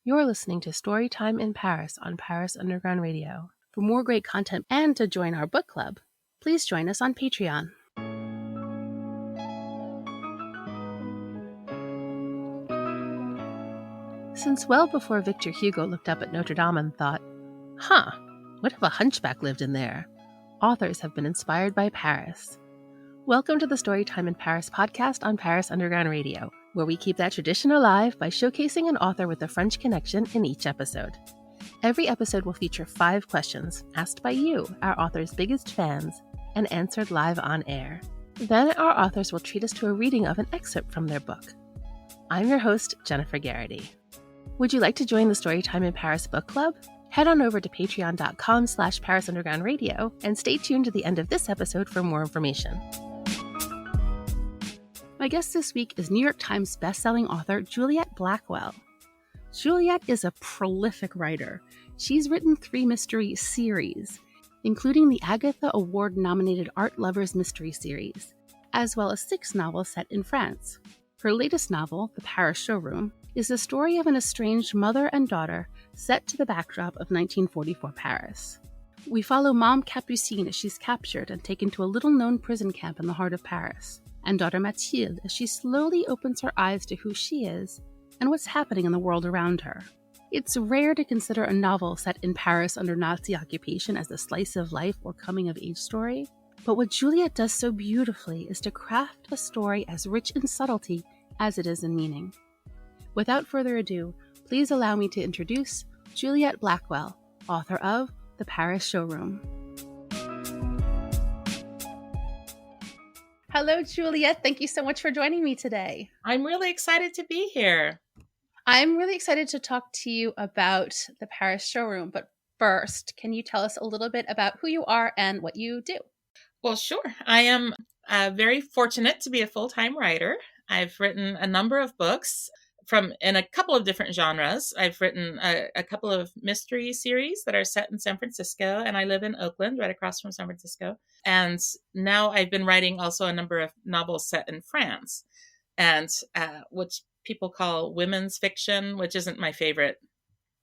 You're listening to Storytime in Paris on Paris Underground Radio. For more great content and to join our book club, please join us on Patreon. Since well before Victor Hugo looked up at Notre Dame and thought, what if a hunchback lived in there? Authors have been inspired by Paris. Welcome to the Storytime in Paris podcast on Paris Underground Radio, where we keep that tradition alive by showcasing an author with a French connection in each episode. Every episode will feature 5 questions asked by you, our author's biggest fans, and answered live on air. Then our authors will treat us to a reading of an excerpt from their book. I'm your host, Jennifer Garrity. Would you like to join the Storytime in Paris book club? Head on over to patreon.com/Paris Underground Radio and stay tuned to the end of this episode for more information. My guest this week is New York Times bestselling author Juliet Blackwell. Juliet is a prolific writer. She's written 3 mystery series, including the Agatha Award nominated Art Lovers mystery series, as well as 6 novels set in France. Her latest novel, The Paris Showroom, is the story of an estranged mother and daughter set to the backdrop of 1944 Paris. We follow Mom Capucine as she's captured and taken to a little-known prison camp in the heart of Paris, and daughter Mathilde as she slowly opens her eyes to who she is and what's happening in the world around her. It's rare to consider a novel set in Paris under Nazi occupation as a slice of life or coming-of-age story, but what Juliet does so beautifully is to craft a story as rich in subtlety as it is in meaning. Without further ado, please allow me to introduce Juliet Blackwell, author of The Paris Showroom. Hello, Juliet. Thank you so much for joining me today. I'm really excited to be here. I'm really excited to talk to you about The Paris Showroom. But first, can you tell us a little bit about who you are and what you do? Well, sure. I am very fortunate to be a full-time writer. I've written a number of books in a couple of different genres. I've written a couple of mystery series that are set in San Francisco, and I live in Oakland, right across from San Francisco. And now I've been writing also a number of novels set in France, and which people call women's fiction, which isn't my favorite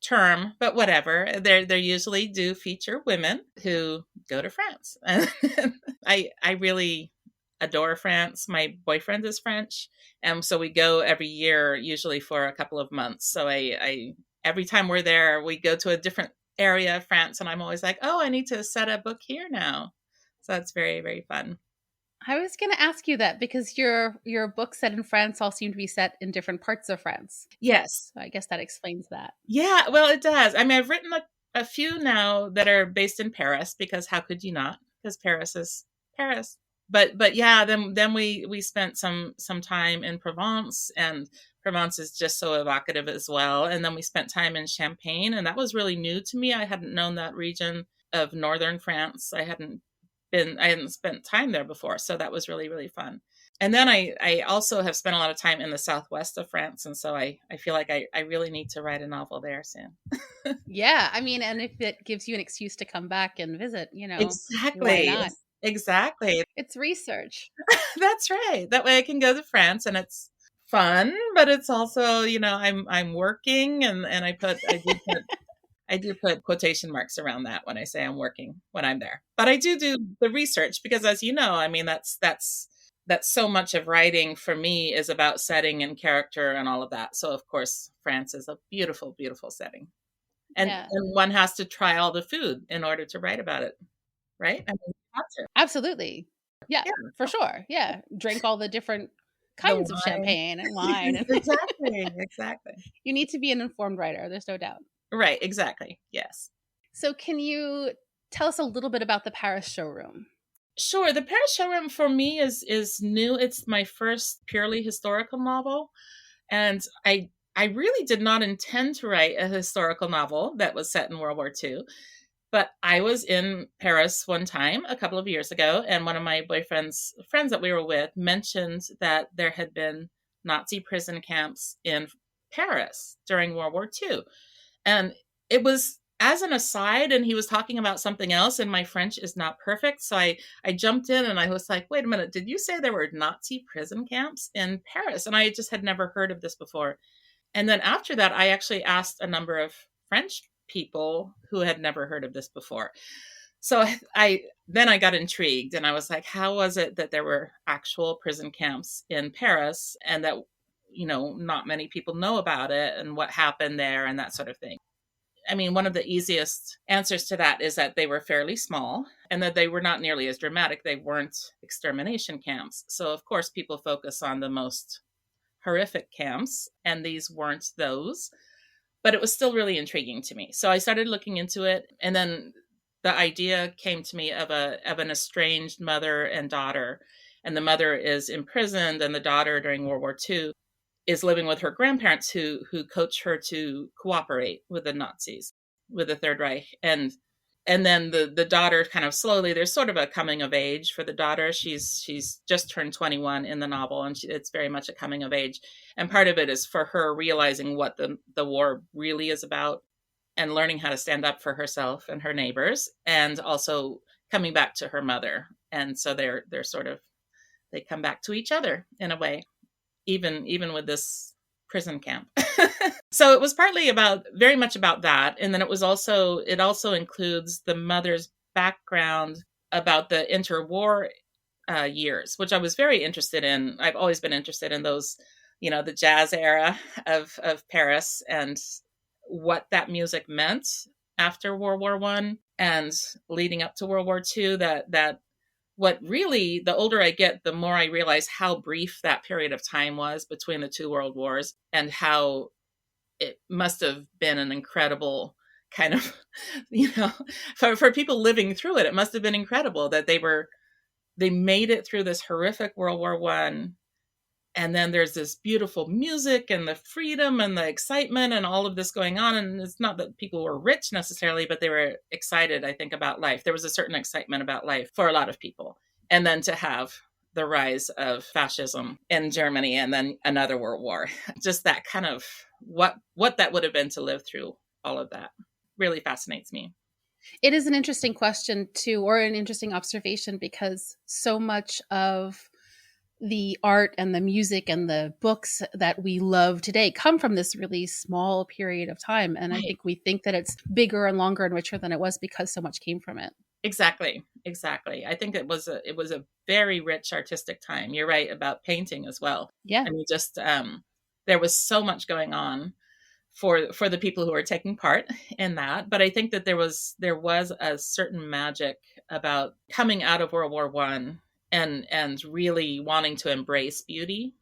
term, but whatever. They usually do feature women who go to France. I really adore France. My boyfriend is French, and so we go every year, usually for a couple of months. So I every time we're there, we go to a different area of France, and I'm always like, oh, I need to set a book here now. So that's very, very fun. I was going to ask you that because your books set in France all seem to be set in different parts of France. Yes. So I guess that explains that. Yeah, well, it does. I mean, I've written a few now that are based in Paris, because how could you not? Because Paris is Paris. But yeah, then we spent some time in Provence, and Provence is just so evocative as well. And then we spent time in Champagne, and that was really new to me. I hadn't known that region of northern France. I hadn't spent time there before, so that was really, really fun. And then I also have spent a lot of time in the southwest of France, and so I feel like I really need to write a novel there soon. Yeah, I mean, and if it gives you an excuse to come back and visit, exactly. Why not? Exactly. It's research. That's right. That way I can go to France, and it's fun, but it's also, I'm working, and I do put quotation marks around that when I say I'm working when I'm there. But I do the research, because as you know, I mean, that's so much of writing for me is about setting and character and all of that. So of course, France is a beautiful, beautiful setting. And one has to try all the food in order to write about it. Right? I mean, you have to. Absolutely. Yeah, for sure. Yeah. Drink all the different kinds of champagne and wine. Exactly. You need to be an informed writer. There's no doubt. Right. Exactly. Yes. So can you tell us a little bit about the Paris Showroom? Sure. The Paris Showroom for me is new. It's my first purely historical novel. And I really did not intend to write a historical novel that was set in World War II. But I was in Paris one time a couple of years ago, and one of my boyfriend's friends that we were with mentioned that there had been Nazi prison camps in Paris during World War II. And it was as an aside, and he was talking about something else, and my French is not perfect. So I jumped in and I was like, wait a minute, did you say there were Nazi prison camps in Paris? And I just had never heard of this before. And then after that, I actually asked a number of French people who had never heard of this before. So then I got intrigued, and I was like, how was it that there were actual prison camps in Paris and that, not many people know about it and what happened there and that sort of thing. I mean, one of the easiest answers to that is that they were fairly small and that they were not nearly as dramatic. They weren't extermination camps. So, of course, people focus on the most horrific camps, and these weren't those. But it was still really intriguing to me. So I started looking into it, and then the idea came to me of an estranged mother and daughter. And the mother is imprisoned, and the daughter during World War II is living with her grandparents who coach her to cooperate with the Nazis, with the Third Reich. And then the daughter kind of slowly, there's sort of a coming of age for the daughter. She's just turned 21 in the novel, and it's very much a coming of age. And part of it is for her realizing what the war really is about and learning how to stand up for herself and her neighbors, and also coming back to her mother. And so they're sort of, they come back to each other in a way, even with this prison camp. So it was partly very much about that. And then it also includes the mother's background about the interwar years, which I was very interested in. I've always been interested in those, the jazz era of Paris and what that music meant after World War I and leading up to World War II, that what really, the older I get, the more I realize how brief that period of time was between the two world wars, and how it must have been an incredible kind of, for people living through it, it must have been incredible that they made it through this horrific World War I. And then there's this beautiful music and the freedom and the excitement and all of this going on. And it's not that people were rich necessarily, but they were excited, I think, about life. There was a certain excitement about life for a lot of people. And then to have the rise of fascism in Germany and then another world war, just that kind of what that would have been to live through all of that really fascinates me. It is an interesting question too, or an interesting observation, because so much of the art and the music and the books that we love today come from this really small period of time. And right. I think we think that it's bigger and longer and richer than it was because so much came from it. Exactly. I think it was a very rich artistic time. You're right about painting as well. Yeah. I mean, just there was so much going on for the people who were taking part in that. But I think that there was a certain magic about coming out of World War I and really wanting to embrace beauty,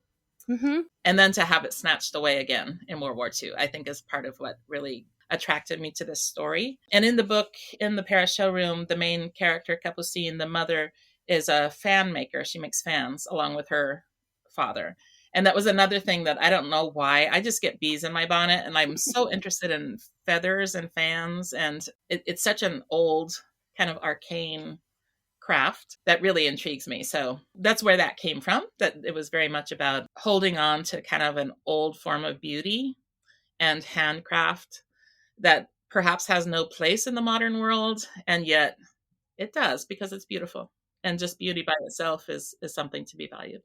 mm-hmm. and then to have it snatched away again in World War II, I think is part of what really attracted me to this story. And in the book, in the Paris Showroom, the main character, Capucine, the mother, is a fan maker. She makes fans along with her father. And that was another thing that I don't know why. I just get bees in my bonnet, and I'm so interested in feathers and fans. And it's such an old kind of arcane craft that really intrigues me. So that's where that came from, that it was very much about holding on to kind of an old form of beauty and handcraft that perhaps has no place in the modern world, and yet it does, because it's beautiful. And just beauty by itself is something to be valued.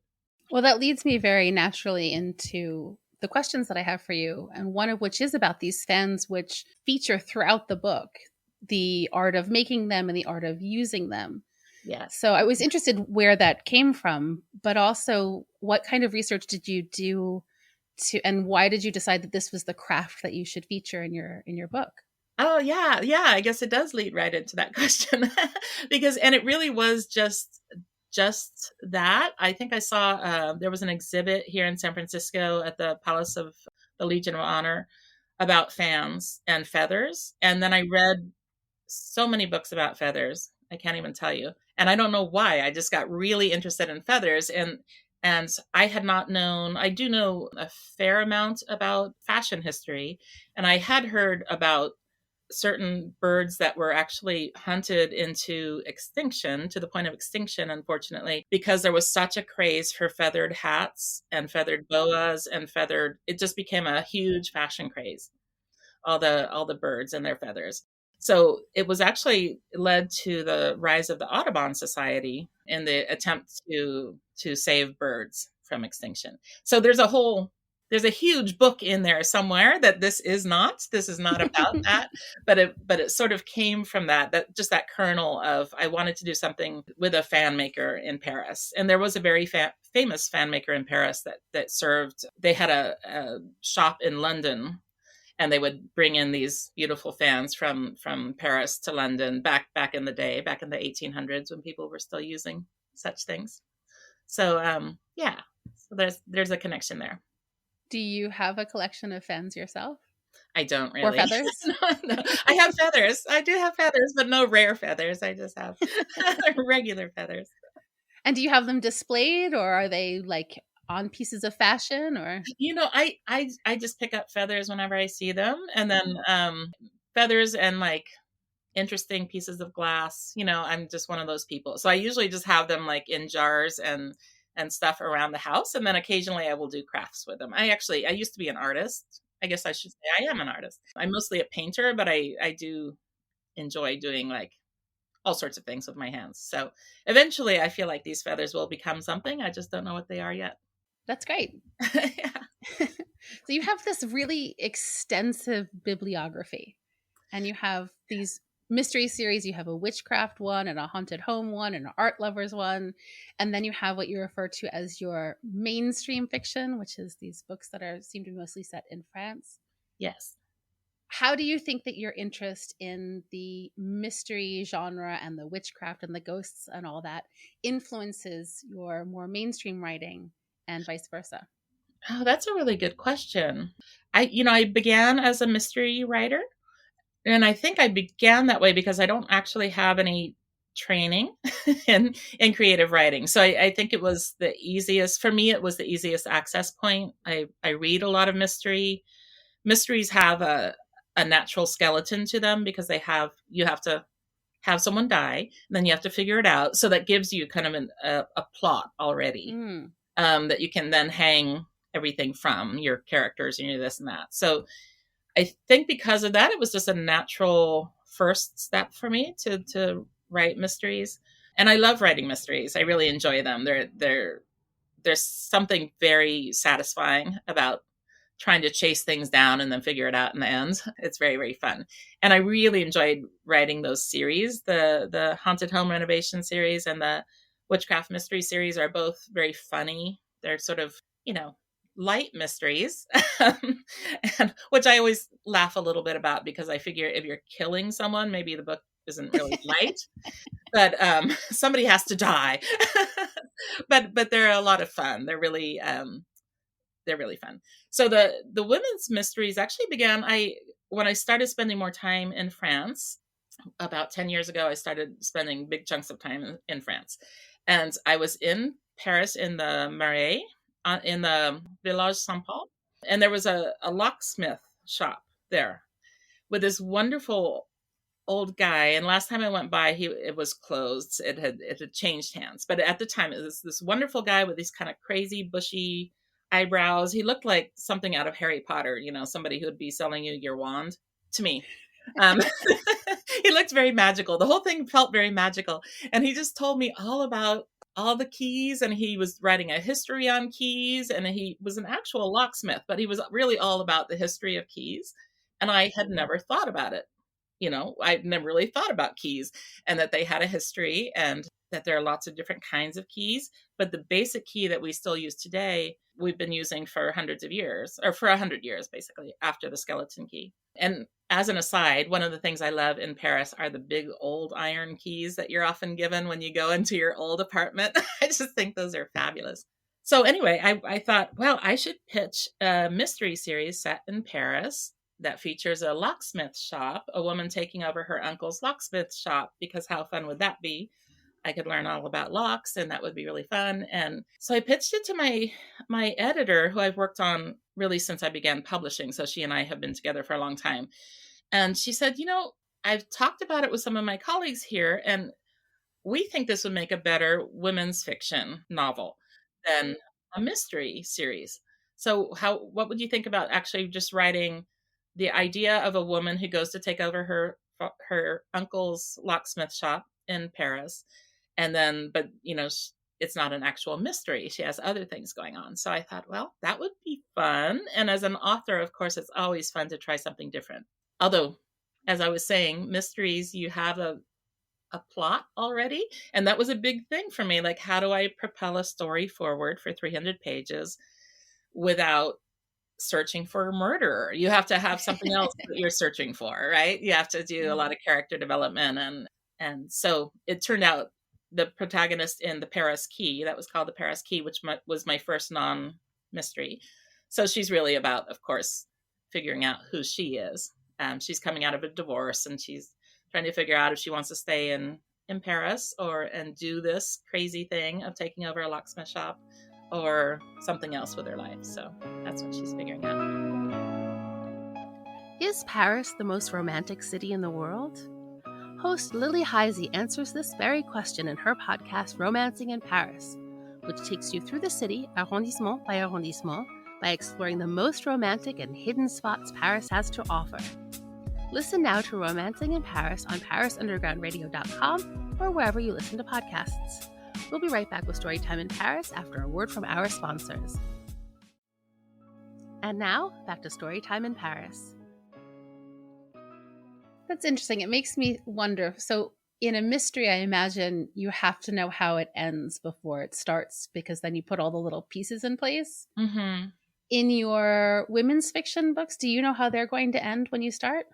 Well, that leads me very naturally into the questions that I have for you, and one of which is about these fans, which feature throughout the book, the art of making them and the art of using them. Yes. So I was interested where that came from, but also what kind of research did you do and why did you decide that this was the craft that you should feature in your book? Oh, yeah. I guess it does lead right into that question and it really was just that. I think I saw there was an exhibit here in San Francisco at the Palace of the Legion of Honor about fans and feathers. And then I read so many books about feathers. I can't even tell you. And I don't know why. I just got really interested in feathers. And I had not known, I do know a fair amount about fashion history. And I had heard about certain birds that were actually hunted into extinction, to the point of extinction, unfortunately, because there was such a craze for feathered hats and feathered boas and it just became a huge fashion craze, all the birds and their feathers. So it was actually led to the rise of the Audubon Society in the attempt to save birds from extinction. So there's a whole there's a huge book in there somewhere that this is not about that, but it sort of came from that just that kernel of, I wanted to do something with a fan maker in Paris. And there was a very famous fan maker in Paris that served, they had a shop in London, and they would bring in these beautiful fans from Paris to London back in the day, back in the 1800s, when people were still using such things. So yeah, so there's a connection there. Do you have a collection of fans yourself? I don't really. Or feathers? No. I have feathers. I do have feathers, but no rare feathers. I just have regular feathers. And do you have them displayed, or are they like on pieces of fashion? Or I just pick up feathers whenever I see them, and then feathers and like interesting pieces of glass. I'm just one of those people. So I usually just have them like in jars and stuff around the house. And then occasionally I will do crafts with them. I used to be an artist. I guess I should say I am an artist. I'm mostly a painter, but I do enjoy doing like all sorts of things with my hands. So eventually I feel like these feathers will become something. I just don't know what they are yet. That's great. Yeah. So you have this really extensive bibliography, and you have these mystery series. You have a witchcraft one and a haunted home one and an art lovers one. And then you have what you refer to as your mainstream fiction, which is these books that seem to be mostly set in France. Yes. How do you think that your interest in the mystery genre and the witchcraft and the ghosts and all that influences your more mainstream writing and vice versa? Oh, that's a really good question. I began as a mystery writer. And I think I began that way because I don't actually have any training in creative writing. So I think it was the easiest, for me, it was the easiest access point. I read a lot of mystery. Mysteries have a natural skeleton to them because you have to have someone die, and then you have to figure it out. So that gives you kind of a plot already that you can then hang everything from, your characters and your this and that. So I think because of that, it was just a natural first step for me to write mysteries. And I love writing mysteries. I really enjoy them. There's something very satisfying about trying to chase things down and then figure it out in the end. It's very, very fun. And I really enjoyed writing those series. The Haunted Home Renovation series and the Witchcraft Mystery series are both very funny. They're sort of, light mysteries, and which I always laugh a little bit about, because I figure if you're killing someone, maybe the book isn't really light, but somebody has to die. but they're a lot of fun. They're really fun. So the women's mysteries actually began when I started spending more time in France. About 10 years ago, I started spending big chunks of time in France, and I was in Paris in the Marais, in the Village Saint-Paul. And there was a locksmith shop there with this wonderful old guy. And last time I went by, it was closed. It had changed hands. But at the time, it was this wonderful guy with these kind of crazy, bushy eyebrows. He looked like something out of Harry Potter, somebody who would be selling you your wand to me. He looked very magical. The whole thing felt very magical. And he just told me all about all the keys, and he was writing a history on keys, and he was an actual locksmith, but he was really all about the history of keys. And I had never thought about it. I've never really thought about keys, and that they had a history, and that there are lots of different kinds of keys. But the basic key that we still use today, we've been using for hundreds of years, or for 100 years, basically, after the skeleton key. And as an aside, one of the things I love in Paris are the big old iron keys that you're often given when you go into your old apartment. I just think those are fabulous. So anyway, I thought, well, I should pitch a mystery series set in Paris that features a locksmith shop, a woman taking over her uncle's locksmith shop, because how fun would that be? I could learn all about locks, and that would be really fun. And so I pitched it to my editor, who I've worked on really since I began publishing. So she and I have been together for a long time. And she said, I've talked about it with some of my colleagues here, and we think this would make a better women's fiction novel than a mystery series. So what would you think about actually just writing the idea of a woman who goes to take over her uncle's locksmith shop in Paris? And then, but it's not an actual mystery. She has other things going on. So I thought, well, that would be fun. And as an author, of course, it's always fun to try something different. Although, as I was saying, mysteries, you have a plot already. And that was a big thing for me. Like, how do I propel a story forward for 300 pages without searching for a murderer? You have to have something else that you're searching for, right? You have to do a lot of character development. And so it turned out the protagonist in the Paris Key, that was called the Paris Key, which was my first non-mystery. So she's really about, of course, figuring out who she is. She's coming out of a divorce, and she's trying to figure out if she wants to stay in Paris and do this crazy thing of taking over a locksmith shop, or something else with her life. So that's what she's figuring out. Is Paris the most romantic city in the world? Host Lily Heisey answers this very question in her podcast, Romancing in Paris, which takes you through the city, arrondissement by arrondissement, by exploring the most romantic and hidden spots Paris has to offer. Listen now to Romancing in Paris on parisundergroundradio.com or wherever you listen to podcasts. We'll be right back with Storytime in Paris after a word from our sponsors. And now, back to Storytime in Paris. That's interesting. It makes me wonder. So in a mystery, I imagine you have to know how it ends before it starts, because then you put all the little pieces in place. Mm-hmm. In your women's fiction books, do you know how they're going to end when you start?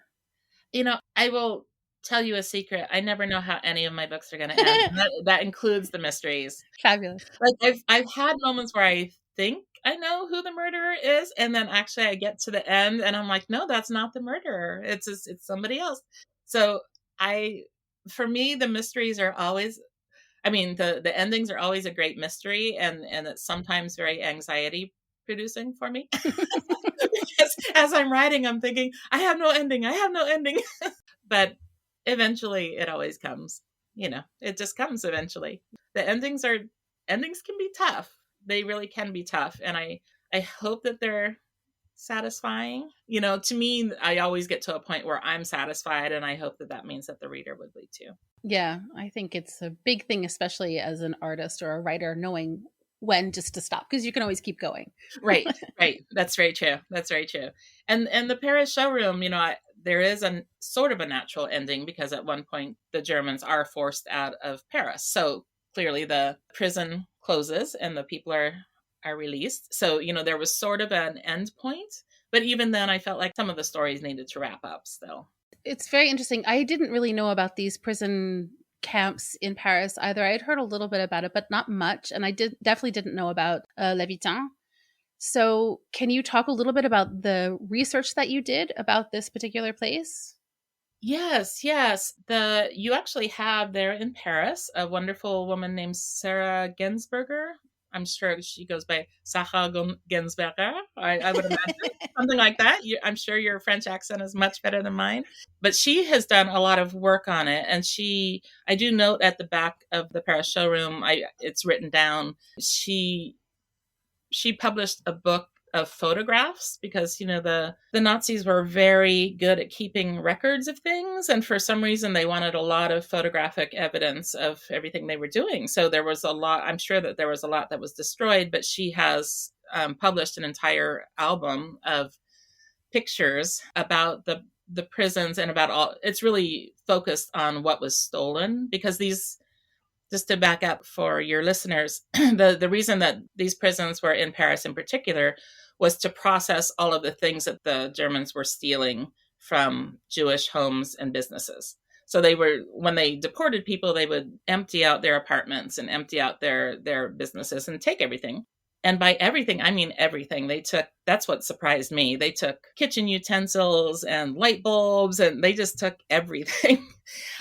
I will tell you a secret. I never know how any of my books are going to end. That includes the mysteries. Fabulous. Like I've had moments where I think I know who the murderer is, and then actually I get to the end and I'm like, no, that's not the murderer. It's somebody else. So for me, the mysteries are always, the endings are always a great mystery, and it's sometimes very anxiety producing for me. Because as I'm writing, I'm thinking, I have no ending. But eventually it always comes. It just comes eventually. The endings can be tough. They really can be tough. And I hope that they're satisfying. To me, I always get to a point where I'm satisfied, and I hope that means that the reader would be too. Yeah, I think it's a big thing, especially as an artist or a writer, knowing when just to stop, because you can always keep going. Right. That's very true. And the Paris Showroom, there is a sort of a natural ending, because at one point the Germans are forced out of Paris. So clearly the prison closes and the people are released. So, there was sort of an end point. But even then, I felt like some of the stories needed to wrap up still. It's very interesting. I didn't really know about these prison camps in Paris either. I had heard a little bit about it, but not much. And I definitely didn't know about Levitin. So can you talk a little bit about the research that you did about this particular place? Yes. You actually have there in Paris a wonderful woman named Sarah Gensberger. I'm sure she goes by Sarah Gensberger. I would imagine something like that. I'm sure your French accent is much better than mine. But she has done a lot of work on it. And I do note at the back of the Paris Showroom, it's written down, she published a book of photographs, because the Nazis were very good at keeping records of things, and for some reason they wanted a lot of photographic evidence of everything they were doing. So there was a lot, I'm sure that there was a lot that was destroyed, but she has published an entire album of pictures about the prisons, and about all, it's really focused on what was stolen, because just to back up for your listeners, the reason that these prisons were in Paris in particular was to process all of the things that the Germans were stealing from Jewish homes and businesses. So when they deported people, they would empty out their apartments and empty out their businesses and take everything. And by everything, I mean everything. That's what surprised me. They took kitchen utensils and light bulbs, and they just took everything.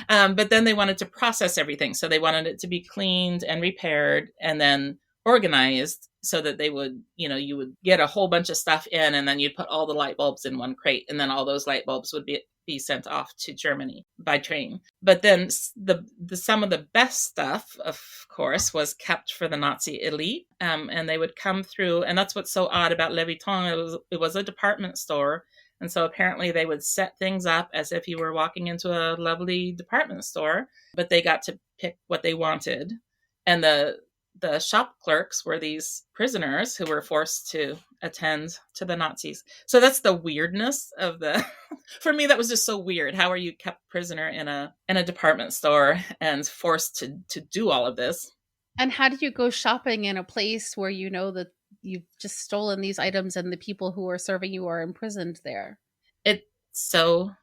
But then they wanted to process everything. So they wanted it to be cleaned and repaired and then organized, so that they would, you would get a whole bunch of stuff in, and then you'd put all the light bulbs in one crate, and then all those light bulbs would be sent off to Germany by train. But then some of the best stuff, of course, was kept for the Nazi elite, and they would come through. And that's what's so odd about Leviton. It was a department store. And so apparently they would set things up as if you were walking into a lovely department store, but they got to pick what they wanted. And the the shop clerks were these prisoners who were forced to attend to the Nazis. So that's the weirdness of the for me, that was just so weird. How are you kept prisoner in a department store and forced to do all of this? And how did you go shopping in a place where you know that you've just stolen these items and the people who are serving you are imprisoned there? It's so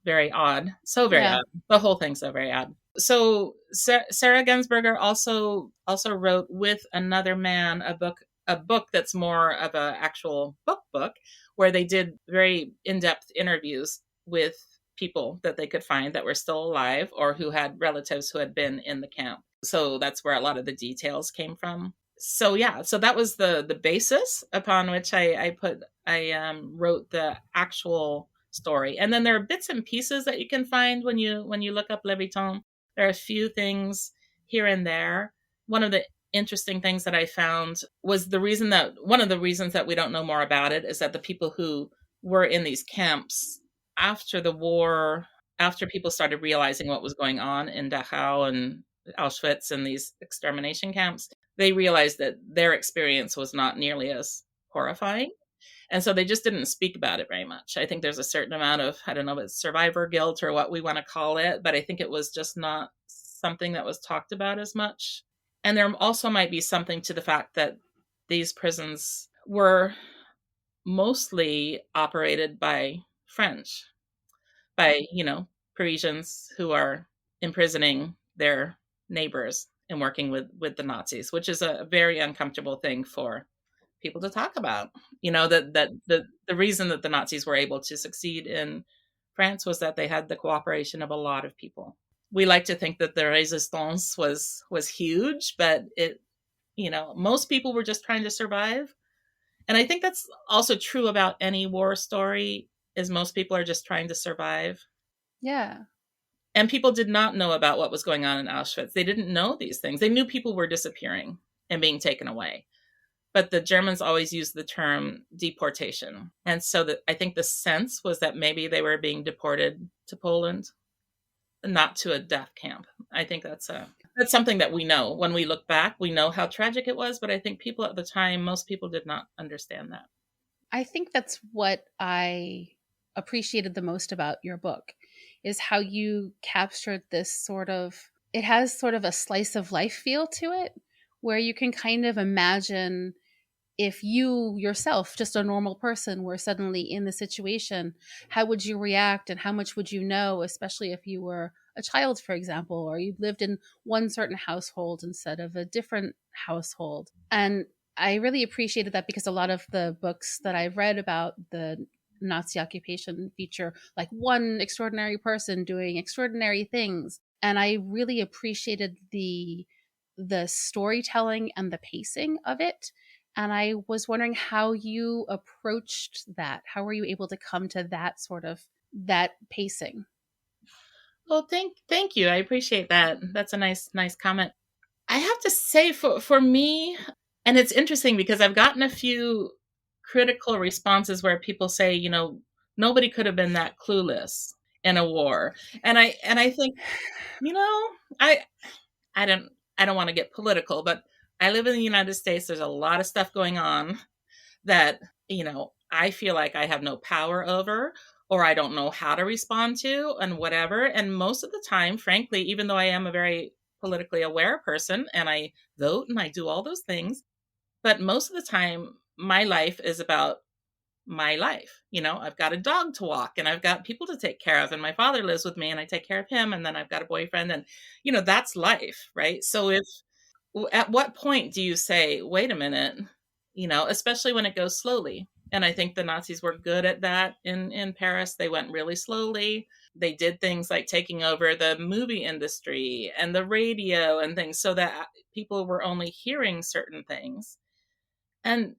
very odd. So very Yeah. odd. The whole thing's so very odd. So Sarah Gensberger also wrote with another man a book that's more of a actual book where they did very in-depth interviews with people that they could find that were still alive or who had relatives who had been in the camp. So that's where a lot of the details came from. So yeah, so that was the basis upon which I wrote the actual story. And then there are bits and pieces that you can find when you look up Le Breton. There are a few things here and there. One of the interesting things that I found was one of the reasons that we don't know more about it is that the people who were in these camps after the war, after people started realizing what was going on in Dachau and Auschwitz and these extermination camps, they realized that their experience was not nearly as horrifying. And so they just didn't speak about it very much. I think there's a certain amount of, I don't know if it's survivor guilt or what we want to call it, but I think it was just not something that was talked about as much. And there also might be something to the fact that these prisons were mostly operated by French, by, Parisians who are imprisoning their neighbors and working with the Nazis, which is a very uncomfortable thing for people to talk about. That the reason that the Nazis were able to succeed in France was that they had the cooperation of a lot of people. We like to think that the resistance was huge, but most people were just trying to survive. And I think that's also true about any war story, is most people are just trying to survive. Yeah. And people did not know about what was going on in Auschwitz. They didn't know these things. They knew people were disappearing and being taken away. But the Germans always used the term deportation. And so I think the sense was that maybe they were being deported to Poland, not to a death camp. I think that's something that we know. When we look back, we know how tragic it was, but I think people at the time, most people did not understand that. I think that's what I appreciated the most about your book, is how you captured this it has sort of a slice of life feel to it, where you can kind of imagine if you yourself, just a normal person, were suddenly in the situation, how would you react and how much would you know, especially if you were a child, for example, or you lived in one certain household instead of a different household. And I really appreciated that, because a lot of the books that I've read about the Nazi occupation feature like one extraordinary person doing extraordinary things. And I really appreciated the storytelling and the pacing of it. And I was wondering how you approached that. How were you able to come to that pacing? Well, thank you. I appreciate that. That's a nice comment. I have to say, for me, and it's interesting because I've gotten a few critical responses where people say, nobody could have been that clueless in a war. And I think, I don't want to get political, but I live in the United States. There's a lot of stuff going on that, I feel like I have no power over, or I don't know how to respond to, and whatever. And most of the time, frankly, even though I am a very politically aware person and I vote and I do all those things, but most of the time, my life is about my life. I've got a dog to walk and I've got people to take care of, and my father lives with me and I take care of him, and then I've got a boyfriend, and that's life, right? So at what point do you say, wait a minute, especially when it goes slowly? And I think the Nazis were good at that in Paris. They went really slowly. They did things like taking over the movie industry and the radio and things, so that people were only hearing certain things. And,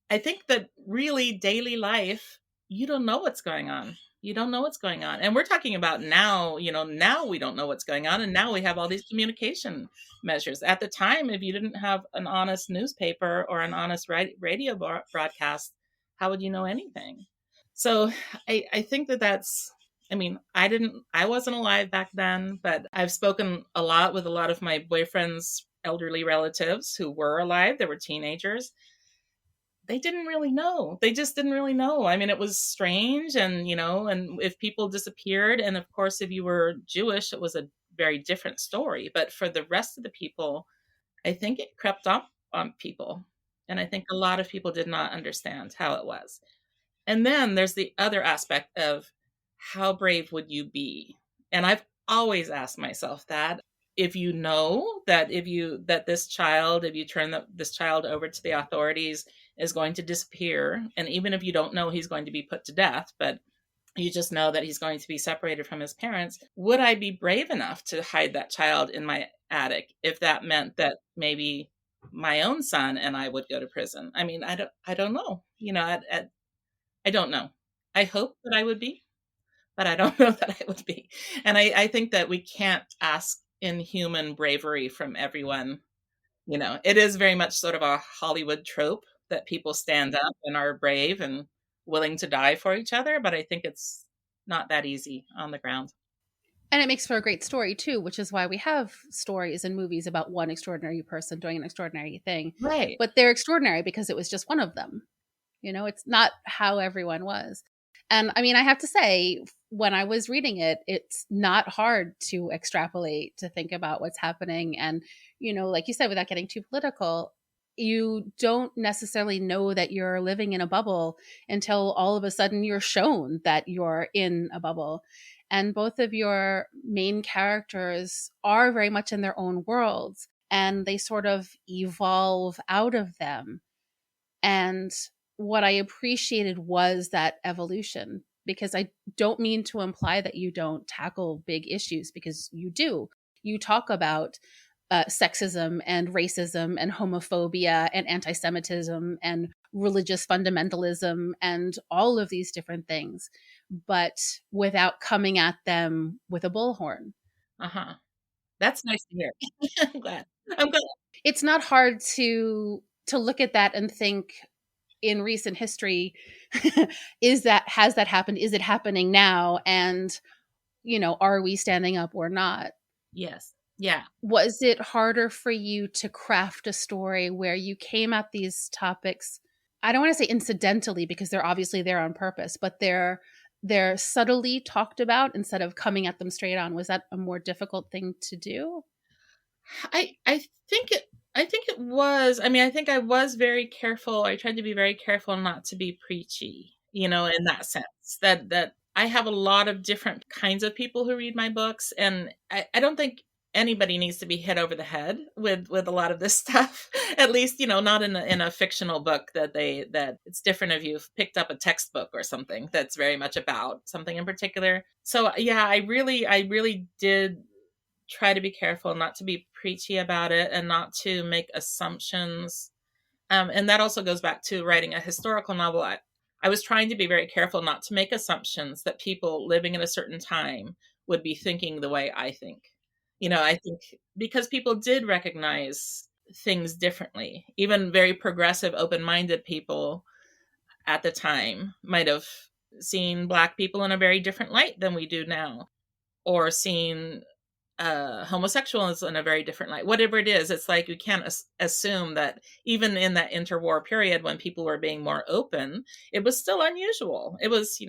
I think that really daily life, you don't know what's going on. You don't know what's going on. And we're talking about now, now we don't know what's going on. And now we have all these communication measures. At the time, if you didn't have an honest newspaper or an honest radio broadcast, how would you know anything? So I think that's, I wasn't alive back then, but I've spoken a lot with a lot of my boyfriend's elderly relatives who were alive, they were teenagers. They didn't really know. They just didn't really know. I mean, it was strange. And, and if people disappeared, and of course, if you were Jewish, it was a very different story. But for the rest of the people, I think it crept up on people. And I think a lot of people did not understand how it was. And then there's the other aspect of how brave would you be? And I've always asked myself that. If you know that this child, if you turn this child over to the authorities, is going to disappear, and even if you don't know he's going to be put to death, but you just know that he's going to be separated from his parents, would I be brave enough to hide that child in my attic if that meant that maybe my own son and I would go to prison? I mean, I don't know. I don't know. I hope that I would be, but I don't know that I would be. And I think that we can't ask inhuman bravery from everyone. It is very much sort of a Hollywood trope that people stand up and are brave and willing to die for each other. But I think it's not that easy on the ground. And it makes for a great story, too, which is why we have stories and movies about one extraordinary person doing an extraordinary thing. Right. But they're extraordinary because it was just one of them. It's not how everyone was. And I mean, I have to say, when I was reading it, it's not hard to extrapolate, to think about what's happening. And, like you said, without getting too political, you don't necessarily know that you're living in a bubble until all of a sudden you're shown that you're in a bubble. And both of your main characters are very much in their own worlds, and they sort of evolve out of them. And what I appreciated was that evolution, because I don't mean to imply that you don't tackle big issues, because you do. You talk about sexism and racism and homophobia and anti-Semitism and religious fundamentalism and all of these different things, but without coming at them with a bullhorn. Uh-huh. That's nice to hear. I'm glad. It's not hard to look at that and think, in recent history, has that happened? Is it happening now? And, are we standing up or not? Yes. Yeah. Was it harder for you to craft a story where you came at these topics, I don't want to say incidentally, because they're obviously there on purpose, but they're subtly talked about instead of coming at them straight on? Was that a more difficult thing to do? I think it was. I mean, I think I was very careful. I tried to be very careful not to be preachy, in that sense, that I have a lot of different kinds of people who read my books. And I don't think anybody needs to be hit over the head with a lot of this stuff. At least, not in a fictional book that it's different if you've picked up a textbook or something that's very much about something in particular. So yeah, I really did try to be careful not to be preachy about it and not to make assumptions. And that also goes back to writing a historical novel. I was trying to be very careful not to make assumptions that people living in a certain time would be thinking the way I think. I think because people did recognize things differently. Even very progressive, open-minded people at the time might have seen Black people in a very different light than we do now, or seen homosexuals in a very different light. Whatever it is, it's like you can't assume that even in that interwar period when people were being more open, it was still unusual. It was,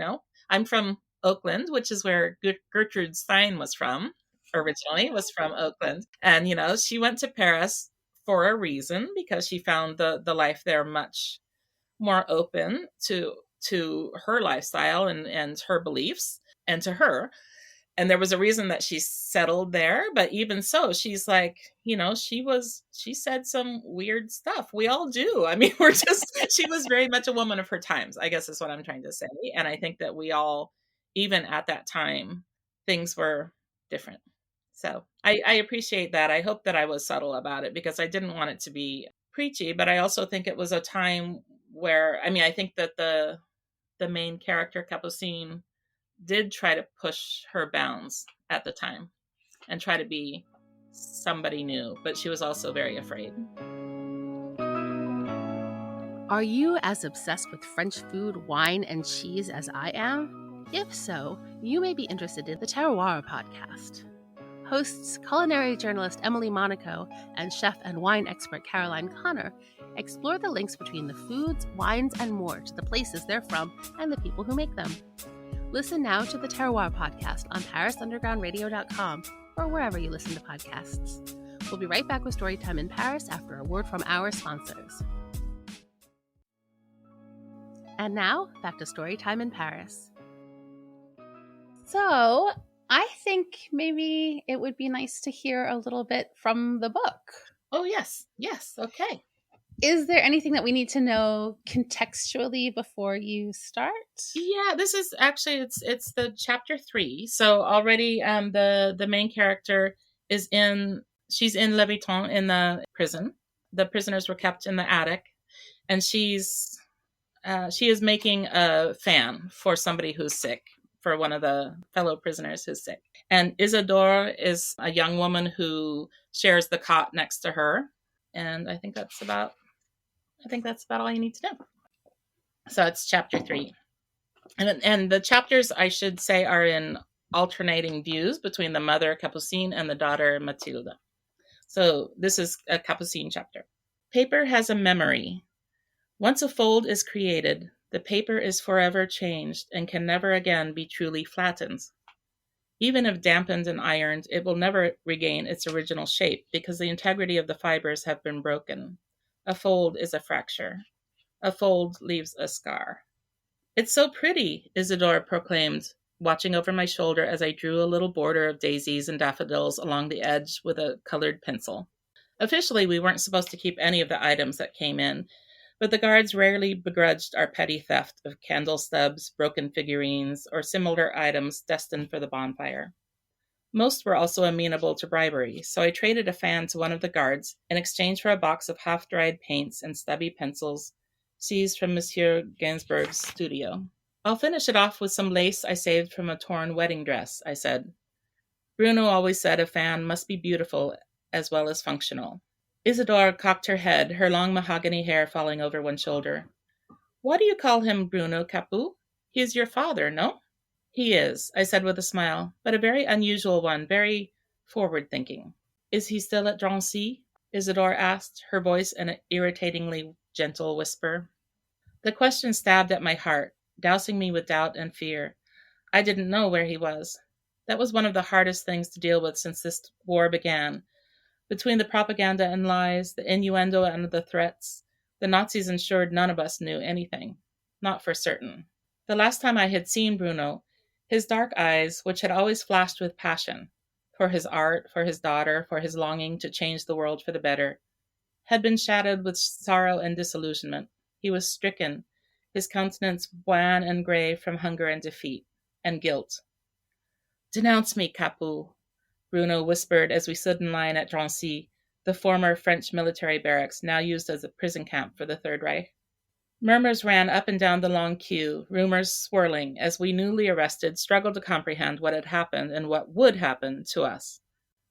I'm from Oakland, which is where Gertrude Stein was from. Originally was from Oakland. And, she went to Paris for a reason, because she found the life there much more open to her lifestyle and her beliefs and to her. And there was a reason that she settled there. But even so, she's like, she said some weird stuff. We all do. I mean, she was very much a woman of her times, I guess is what I'm trying to say. And I think that we all, even at that time, things were different. So I appreciate that. I hope that I was subtle about it, because I didn't want it to be preachy, but I also think it was a time where, I think that the main character, Capucine, did try to push her bounds at the time and try to be somebody new, but she was also very afraid. Are you as obsessed with French food, wine, and cheese as I am? If so, you may be interested in the Terroir podcast. Hosts culinary journalist Emily Monaco and chef and wine expert Caroline Connor explore the links between the foods, wines, and more to the places they're from and the people who make them. Listen now to the Terroir podcast on parisundergroundradio.com or wherever you listen to podcasts. We'll be right back with Storytime in Paris after a word from our sponsors. And now, back to Storytime in Paris. So, I think maybe it would be nice to hear a little bit from the book. Oh, yes. Yes. Okay. Is there anything that we need to know contextually before you start? Yeah, this is actually, it's the chapter 3. So already the main character she's in Leviton in the prison. The prisoners were kept in the attic, and she is making a fan for somebody who's sick, for one of the fellow prisoners who's sick. And Isidore is a young woman who shares the cot next to her. And I think that's about all you need to know. So it's chapter 3. And the chapters, I should say, are in alternating views between the mother, Capucine, and the daughter, Mathilde. So this is a Capucine chapter. Paper has a memory. Once a fold is created, the paper is forever changed and can never again be truly flattened. Even if dampened and ironed, it will never regain its original shape because the integrity of the fibers have been broken. A fold is a fracture. A fold leaves a scar. It's so pretty, Isidore proclaimed, watching over my shoulder as I drew a little border of daisies and daffodils along the edge with a colored pencil. Officially, we weren't supposed to keep any of the items that came in, but the guards rarely begrudged our petty theft of candle stubs, broken figurines, or similar items destined for the bonfire. Most were also amenable to bribery, so I traded a fan to one of the guards in exchange for a box of half-dried paints and stubby pencils seized from Monsieur Gainsbourg's studio. I'll finish it off with some lace I saved from a torn wedding dress, I said. Bruno always said a fan must be beautiful as well as functional. Isidore cocked her head, her long mahogany hair falling over one shoulder. Why do you call him Bruno, Capu? He is your father, no? He is, I said with a smile, but a very unusual one, very forward-thinking. Is he still at Drancy? Isidore asked, her voice an irritatingly gentle whisper. The question stabbed at my heart, dousing me with doubt and fear. I didn't know where he was. That was one of the hardest things to deal with since this war began. Between the propaganda and lies, the innuendo and the threats, the Nazis ensured none of us knew anything. Not for certain. The last time I had seen Bruno, his dark eyes, which had always flashed with passion, for his art, for his daughter, for his longing to change the world for the better, had been shadowed with sorrow and disillusionment. He was stricken, his countenance wan and grey from hunger and defeat, and guilt. Denounce me, Capu, Bruno whispered as we stood in line at Drancy, the former French military barracks now used as a prison camp for the Third Reich. Murmurs ran up and down the long queue, rumors swirling as we newly arrested struggled to comprehend what had happened and what would happen to us.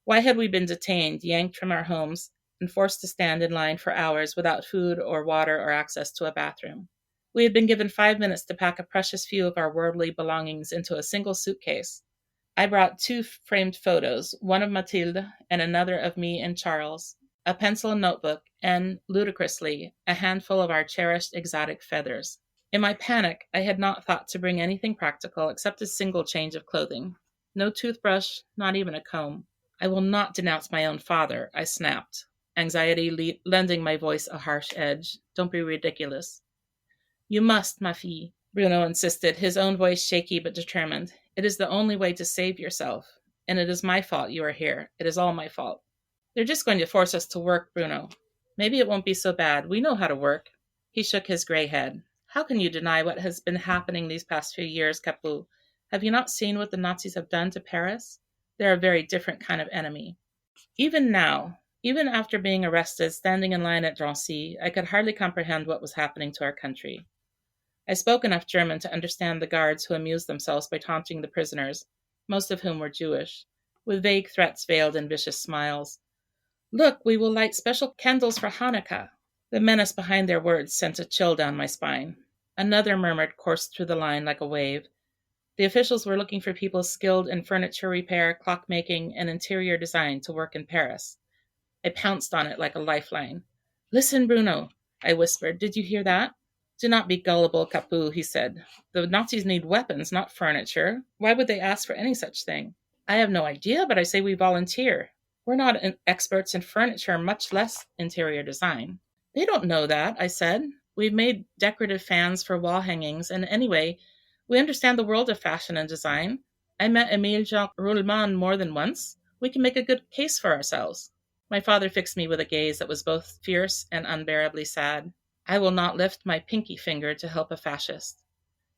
Why had we been detained, yanked from our homes, and forced to stand in line for hours without food or water or access to a bathroom? We had been given 5 minutes to pack a precious few of our worldly belongings into a single suitcase. I brought 2 framed photos, one of Mathilde and another of me and Charles, a pencil and notebook, and, ludicrously, a handful of our cherished exotic feathers. In my panic, I had not thought to bring anything practical except a single change of clothing. No toothbrush, not even a comb. I will not denounce my own father, I snapped, anxiety lending my voice a harsh edge. Don't be ridiculous. You must, ma fille, Bruno insisted, his own voice shaky but determined. It is the only way to save yourself. And it is my fault you are here. It is all my fault. They're just going to force us to work, Bruno. Maybe it won't be so bad. We know how to work. He shook his gray head. How can you deny what has been happening these past few years, Capu? Have you not seen what the Nazis have done to Paris? They're a very different kind of enemy. Even now, even after being arrested, standing in line at Drancy, I could hardly comprehend what was happening to our country. I spoke enough German to understand the guards who amused themselves by taunting the prisoners, most of whom were Jewish, with vague threats veiled in vicious smiles. Look, we will light special candles for Hanukkah. The menace behind their words sent a chill down my spine. Another murmur coursed through the line like a wave. The officials were looking for people skilled in furniture repair, clockmaking, and interior design to work in Paris. I pounced on it like a lifeline. Listen, Bruno, I whispered. Did you hear that? Do not be gullible, Capu, he said. The Nazis need weapons, not furniture. Why would they ask for any such thing? I have no idea, but I say we volunteer. We're not experts in furniture, much less interior design. They don't know that, I said. We've made decorative fans for wall hangings, and anyway, we understand the world of fashion and design. I met Émile Jacques Roulement more than once. We can make a good case for ourselves. My father fixed me with a gaze that was both fierce and unbearably sad. I will not lift my pinky finger to help a fascist.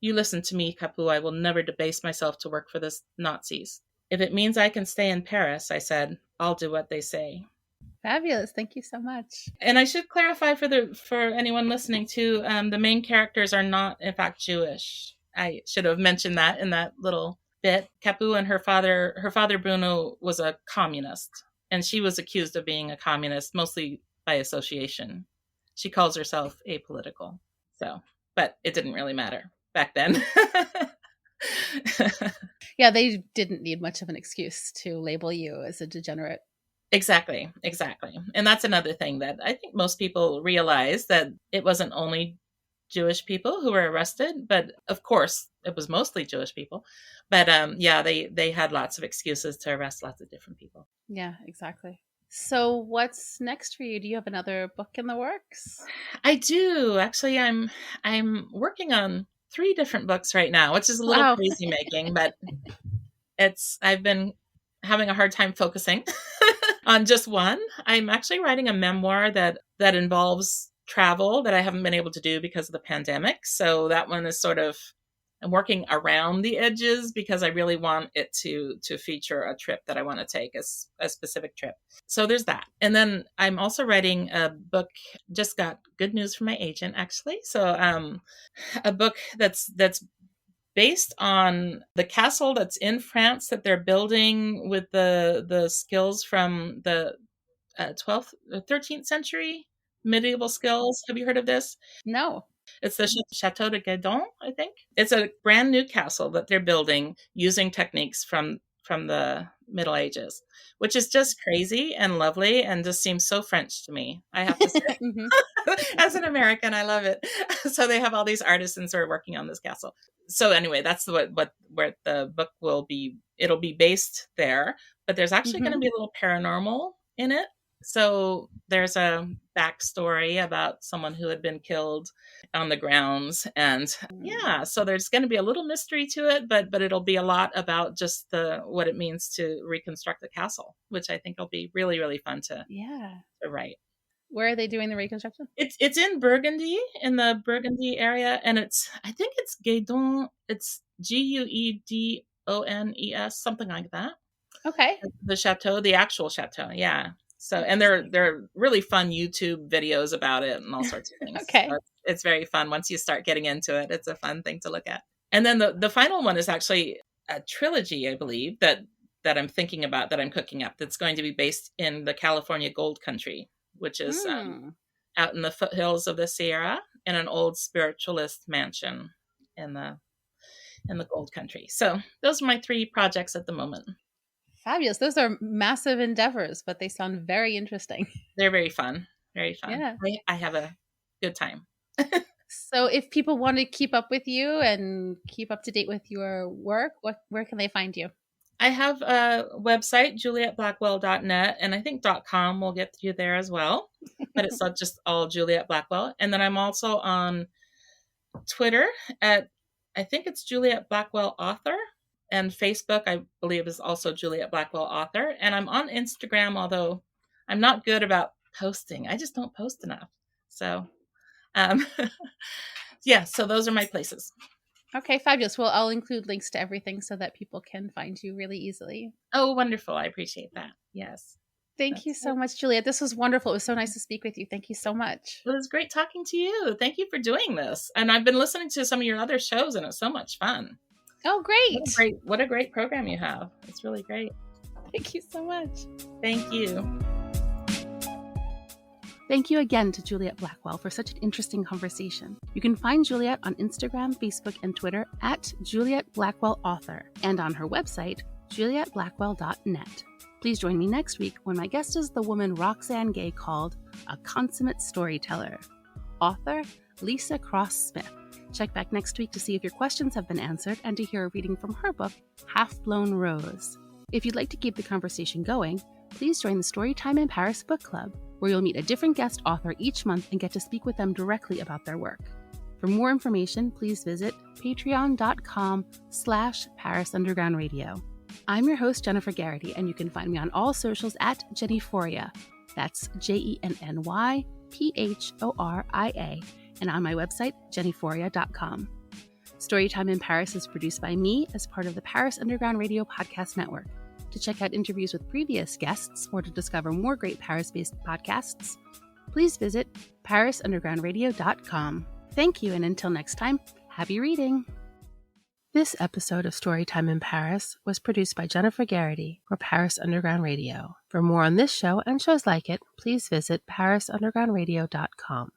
You listen to me, Capu. I will never debase myself to work for the Nazis. If it means I can stay in Paris, I said, I'll do what they say. Fabulous. Thank you so much. And I should clarify for anyone listening too, the main characters are not, in fact, Jewish. I should have mentioned that in that little bit. Capu and her father Bruno was a communist, and she was accused of being a communist, mostly by association. She calls herself apolitical. So, but it didn't really matter back then. Yeah, they didn't need much of an excuse to label you as a degenerate. Exactly. And that's another thing that I think most people realize, that it wasn't only Jewish people who were arrested, but of course it was mostly Jewish people. But yeah, they had lots of excuses to arrest lots of different people. Yeah, exactly. So what's next for you? Do you have another book in the works? I do. Actually, I'm working on 3 different books right now, which is a little crazy making, but I've been having a hard time focusing on just one. I'm actually writing a memoir that involves travel that I haven't been able to do because of the pandemic. So that one is sort of, I'm working around the edges because I really want it to feature a trip that I want to take, a specific trip. So there's that. And then I'm also writing a book, just got good news from my agent, actually. So a book that's based on the castle that's in France that they're building with the skills from the 12th or 13th century medieval skills. Have you heard of this? No. It's the Chateau de Guédon, I think. It's a brand new castle that they're building using techniques from the Middle Ages, which is just crazy and lovely and just seems so French to me, I have to say. Mm-hmm. As an American, I love it. So they have all these artisans who are working on this castle. So anyway, that's where the book will be. It'll be based there, but there's actually going to be a little paranormal in it. So there's a backstory about someone who had been killed on the grounds. And yeah, so there's going to be a little mystery to it, but it'll be a lot about just what it means to reconstruct the castle, which I think will be really, really fun to write. Where are they doing the reconstruction? It's in Burgundy, in the Burgundy area. And I think it's Guédon. It's Guedones, something like that. Okay. The chateau, the actual chateau. Yeah. So, and they're really fun YouTube videos about it and all sorts of things. Okay. So it's very fun. Once you start getting into it, it's a fun thing to look at. And then the final one is actually a trilogy, I believe, that I'm thinking about, that I'm cooking up, that's going to be based in the California Gold Country, which is out in the foothills of the Sierra, in an old spiritualist mansion in the Gold Country. So those are my 3 projects at the moment. Fabulous. Those are massive endeavors, but they sound very interesting. They're very fun. Very fun. Yeah. I have a good time. So if people want to keep up with you and keep up to date with your work, where can they find you? I have a website, julietblackwell.net, and I think .com will get you there as well. But it's not just all Juliet Blackwell. And then I'm also on Twitter at, I think it's Juliet Blackwell Author. And Facebook, I believe, is also Juliet Blackwell Author. And I'm on Instagram, although I'm not good about posting. I just don't post enough. So, yeah, so those are my places. Okay, fabulous. Well, I'll include links to everything so that people can find you really easily. Oh, wonderful. I appreciate that. Yes. Thank you so much, Juliet. This was wonderful. It was so nice to speak with you. Thank you so much. It was great talking to you. Thank you for doing this. And I've been listening to some of your other shows, and it's so much fun. Oh, great. What a great program you have. It's really great. Thank you so much. Thank you. Thank you again to Juliet Blackwell for such an interesting conversation. You can find Juliet on Instagram, Facebook, and Twitter at Juliet Blackwell Author, and on her website, julietblackwell.net. Please join me next week when my guest is the woman Roxane Gay called a consummate storyteller. Author Lisa Cross Smith. Check back next week to see if your questions have been answered and to hear a reading from her book, Half Blown Rose. If you'd like to keep the conversation going, please join the Storytime in Paris book club, where you'll meet a different guest author each month and get to speak with them directly about their work. For more information, please visit patreon.com/Paris Underground Radio. I'm your host, Jennifer Garrity, and you can find me on all socials at Jennyphoria. That's JennyPhoria, and on my website, jennyphoria.com. Storytime in Paris is produced by me as part of the Paris Underground Radio podcast network. To check out interviews with previous guests or to discover more great Paris-based podcasts, please visit parisundergroundradio.com. Thank you, and until next time, happy reading! This episode of Storytime in Paris was produced by Jennifer Garrity for Paris Underground Radio. For more on this show and shows like it, please visit parisundergroundradio.com.